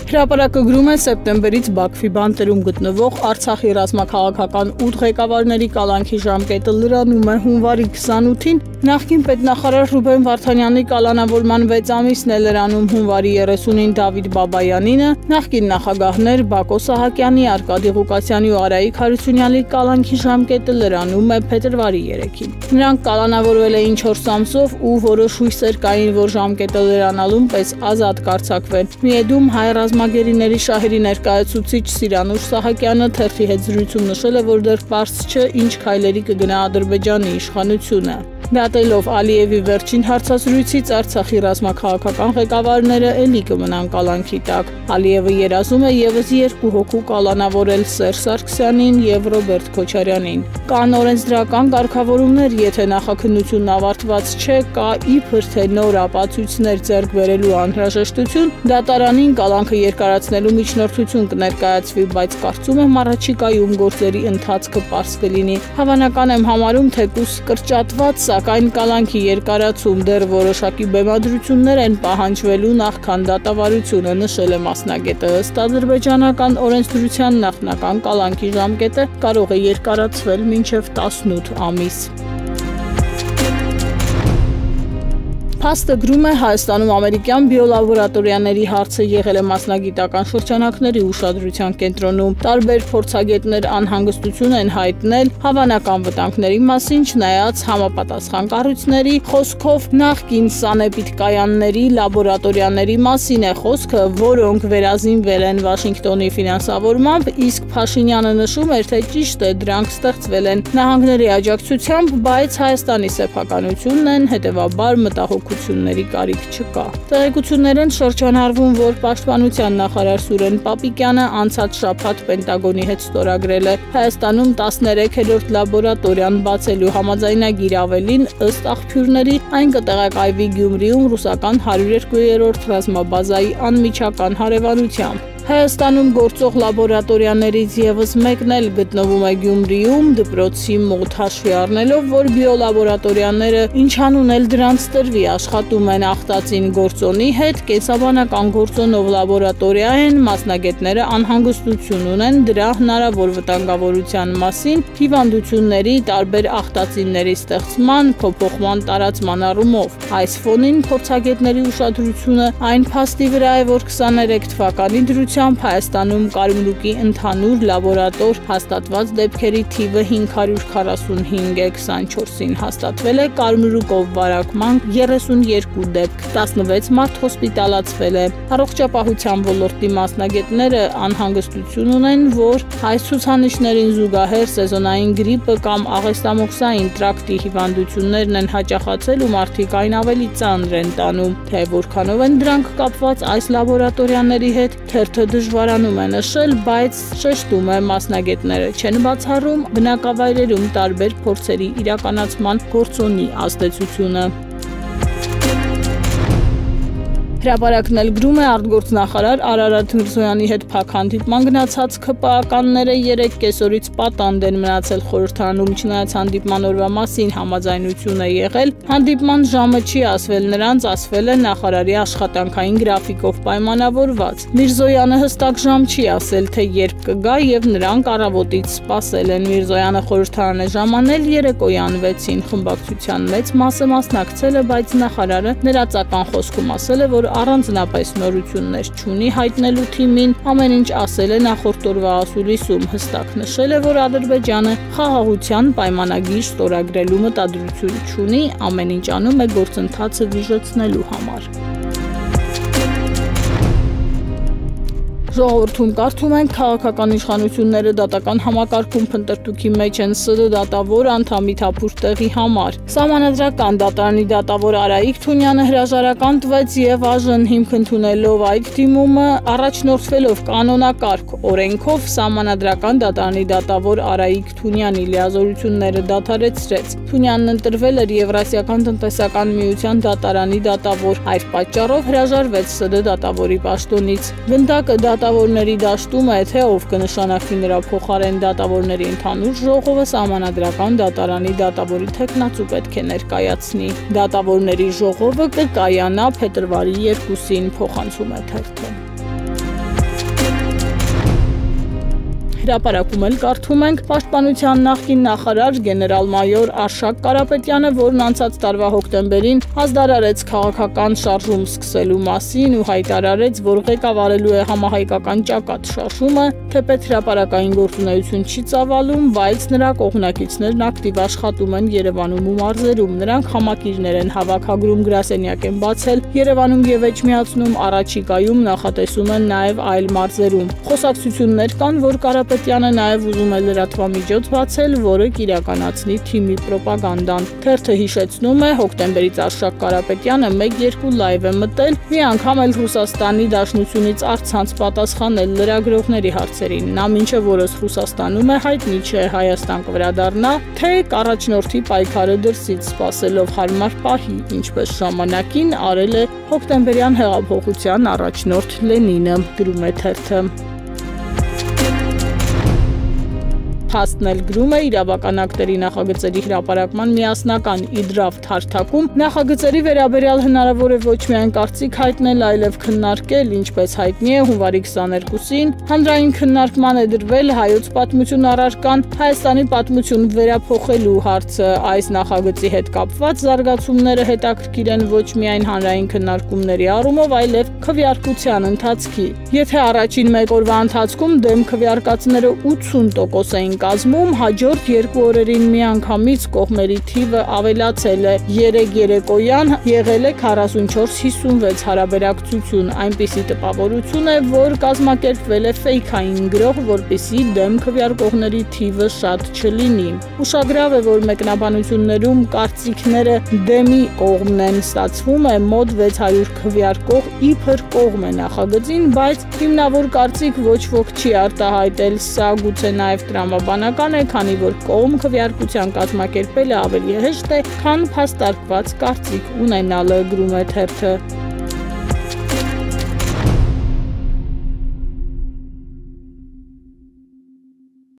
Հրապարակը գրում է սեպտեմբերից Բաքվի բանտերում գտնվող Արցախի ռազմաքաղաքական 8 ղեկավարների կալանքի ժամկետը լրանում է հունվարի 28-ին, նախկին պետնախարար Ռուբեն Վարդանյանի կալանավորման 6 ամիսն է լրանում հունվարի 30-ին Դավիթ Բաբայանինը, նախկին նախագահներ Բակո Սահակյանի, Արկադի Ղուկասյանի ու Արայիկ Հարությունյանի կալանքի ժամկետը լրանում է փետրվարի 3-ին։ Նրանք կալանավորվել էին 4 ամսով ու որոշ հույսեր կային, որ ժամկետը լրանալուն պես ազատ կարձակվեն։ Միեդում հայ ռազմագերիների շահերի ներկայացուցիչ Սիրանուշ Սահակյանը թերթի հետ զրույցում նշել է, որ դեռ պարզ չէ ինչ քայլերի կգնա Ադրբեջանի իշխանությունը։ Դատելով Ալիևի վերջին հարցազրույցից Արցախի ռազմաքաղաքական ղեկավարները էլի կմնան կալանքի տակ։ Ալիևը երազում է ևս 2 հոգու կալանավորել Սերժ Սարգսյանին եւ Ռոբերտ Քոչարյանին։ Կան օրենսդրական կարգավորումներ, եթե նախաքննությունն ավարտված չէ, կա իբր թե նոր ապացույցներ ձեռք բերելու անհրաժեշտություն, դատարանին կալանքը երկարացնելու միջնորդություն կներկայացվի, բայց կարծում եմ առաջիկայում գործերի ընթացքը պարզ կլինի։ Հավանական եմ համարում թեկուզ կրճատված, սակայն կալանքի երկարացում դեռ որոշակի բեմադրություններ են պահանջվելու նախքան դատավարությունը, նշել է մասնագետը։ Ըստ ադրբեջանական օրենսդրության նախնական կալանքի ժամկետը կարող է երկարացվել մինչև 18 ամիս։ Փաստը գրում է Հայաստանում ամերիկյան բիոլաբորատորիաների հարցը եղել է մասնագիտական շրջանակների ուշադրության կենտրոնում։ Տարբեր փորձագետներ անհանգստություն են հայտնել հավանական վտանգների մասին, չնայած համապատասխան կառույցների խոսքով նախկին սանեպիդկայանների լաբորատորիաների մասին է խոսքը, որոնք վերազինվել են Վաշինգտոնի ֆինանսավորմամբ, իսկ Փաշինյանը նշում էր, թե ճիշտ է դրանք ստեղծվել են նահանգների աջակցությամբ, բայց Հայաստանի սեփականությունն են, հետևաբար մտահոգությունների կարիք չկա։ Տեղեկություններ են շրջանառվում, որ Պաշտպանության նախարար Սուրեն Պապիկյանը անցած շաբաթ Պենտագոնի հետ ստորագրել է Հայաստանում 13-րդ լաբորատորիան բացելու համաձայնագիր ավելին, ըստ աղբյուրների, այն կտեղակայվի Գյումրիում ռուսական 102-րդ ռազմաբազայի անմիջական հարևանությամբ։ Հայաստանում գործող լաբորատորիաներից ևս մեկն էլ գտնվում է Գյումրիում, դպրոցի մոտ հաշվի առնելով, որ բիոլաբորատորիաները ինչ անուն էլ դրանց տրվի, աշխատում են ախտածին գործոնի հետ, կենսաբանական գործոնով լաբորատորիա են, մասնագետները անհանգստություն ունեն դրա հնարավոր վտանգավորության մասին, հիվանդությունների, տարբեր ախտածինների ստեղծման, փոփոխման տարածման առումով։ Այս ֆոնին փորձագետների ուշադրությունը այն փաստի վրա է, որ 23 թվականի դրությամբ Հայաստանում կարմրուկի ընդհանուր լաբորատոր հաստատված դեպքերի թիվը 545 է, 24-ին հաստատվել է կարմրուկով վարակման 32 դեպք, 16 մարդ հոսպիտալացվել է։ Առողջապահության ոլորտի մասնագետները անհանգստություն ունեն, որ այս ցուցանիշներին զուգահեռ սեզոնային գրիպը կամ աղեստամոքսային տրակտի հիվանդություններն են հաճախացել ու մարդիկ այն ավելի ծանր են տանում, թե որքանով են դրանք կապված այս լաբորատորիաների հետ, թերթը դժվարանում է նշել, բայց շեշտում է մասնագետները չեն բացառում բնակավայրերում տարբեր փորձերի իրականացման գործոնի ազդեցությունը։ Հրապարակն էլ գրում է արտգործնախարար Արարատ Միրզոյանի հետ փակ հանդիպման գնացած ՔՊԱ-ականները 3 կեսօրից պատանդ են մնացել խորհրդարանում, չնայած հանդիպման օրվա մասին համաձայնություն է եղել։ Հանդիպման ժամը չի ասվել նրանց, ասվել է նախարարի աշխատանքային գրաֆիկով պայմանավորված։ Միրզոյանը հստակ ժամ չի ասել, թե երբ կգա եւ նրանք առավոտից սպասել են։ Միրզոյանը խորհրդարան է ժամանել երեկոյան 6-ին, խմբակցության մեծ մասը մասնակցել է, բայց նախարարը ներածական խոսքում ասել է, որ առանձնապես նորություններ չունի հայտնելու թիմին, ամեն ինչ ասել է նախորդ օրվա ասուլիսում, հստակ նշել է, որ Ադրբեջանը խաղաղության պայմանագիր ստորագրելու մտադրություն չունի, ամեն ինչ անում է գործընթացը վիժեցնելու համար։ Ժողովրդում կարդում ենք քաղաքական իշխանությունները դատական համակարգում փնտրտուքի մեջ են ՍԴ դատավոր անդամի թափուր տեղի համար։ Սահմանադրական դատարանի դատավոր Արայիկ Թունյանը հրաժարական տվեց եւ այժմ հիմք ընդունելով այդ դիմումը առաջնորդվելով կանոնակարգ օրենքով Սահմանադրական դատարանի դատավոր Արայիկ Թունյանի լիազորությունները դադարեցրեց։ Թունյանն ընտրվել էր Եվրասիական տնտեսական միության դատարանի դատավոր, այդ պատճառով հրաժարվեց ՍԴ դատավորի պաշտոնից։ Գնդակը դատավորների դաշտում է, թե ով կնշանակվի նրա փոխարեն դատավորների ընդհանուր ժողովը Սահմանադրական դատարանի դատավորի թեկնածու պետք է ներկայացնի։ Դատավորների ժողովը կկայանա փետրվարի 2-ին, փոխանցում է թերթը։ հրապարակում էլ կարդում ենք Պաշտպանության նախկին նախարար գեներալ-մայոր Արշակ Կարապետյանը, որն անցած տարվա հոկտեմբերին ազդարարեց քաղաքական շարժում սկսելու մասին ու հայտարարեց, որ ղեկավարելու է համահայկական ճակատ շարժումը, թեպետ հրապարակային գործունեություն չի ծավալում, բայց նրա կողմնակիցներն ակտիվ աշխատում են Երևանում ու մարզերում։ Նրանք համակիրներ են հավաքագրում, գրասենյակ են բացել Երևանում եւ Էջմիածնում, առաջիկայում նախատեսում են նաեւ այլ մարզերում։ Խոսակցություններ կան, որ Կարապետյանը նաեւ ուզում է լրատվամիջոց բացել, որը կիրականացնի թիմի պրոպագանդան։ Թերթը հիշեցնում է, հոկտեմբերից Արշակ Կարապետյանը 1-2 լայվ է մտել, մի անգամ էլ Ռուսաստանի Դաշնությունից առցանց պատասխանել լրագրողների հարցերին։ Նա մինչև օրս Ռուսաստանում է, հայտնի չէ Հայաստան կվերադառնա, թե կառաջնորդի պայքարը դրսից սպասելով հարմար պահի, ինչպես ժամանակին արել է հոկտեմբերյան հեղափոխության առաջնորդ Լենինը, գրում է թերթը։ Փաստն էլ գրում է իրավական ակտերի նախագծերի հրապարակման միասնական իդրաֆտ հարթակում նախագծերի վերաբերյալ հնարավոր է ոչ միայն կարծիք հայտնել, այլև քննարկել, ինչպես հայտնի է հունվարի 22-ին հանրային քննարկման է դրվել հայոց պատմություն առարկան Հայաստանի պատմություն վերափոխելու հարցը։ Այս նախագծի հետ կապված զարգացումները հետաքրքիր են ոչ միայն հանրային քննարկումների առումով, այլև քվեարկության ընթացքի։ Եթե առաջին մեկ օրվա ընթացքում դեմ քվեարկածները 80% էին կազմում, հաջորդ 2 օրերին միանգամից կողմերի թիվը ավելացել է։ 3 երեկոյան եղել է 44-56 հարաբերակցություն, այնպիսի տպավորություն է, որ կազմակերպվել է ֆեյքային գրող, որպեսզի դեմ քվեարկողների թիվը շատ չլինի։ Ուշագրավ է, որ մեկնաբանություններում կարծիքները դեմի կողմն են, ստացվում է մոտ 600 քվեարկող իբր կողմ է նախագծին, բայց հիմնավոր կարծիք ոչ ոք չի արտահայտել, սա գուցե նաև տրամաբանական է, քանի որ կողմ քվեարկության կազմակերպելը ավելի հեշտ է, քան փաստարկված կարծիք ունենալը, գրում է թերթը։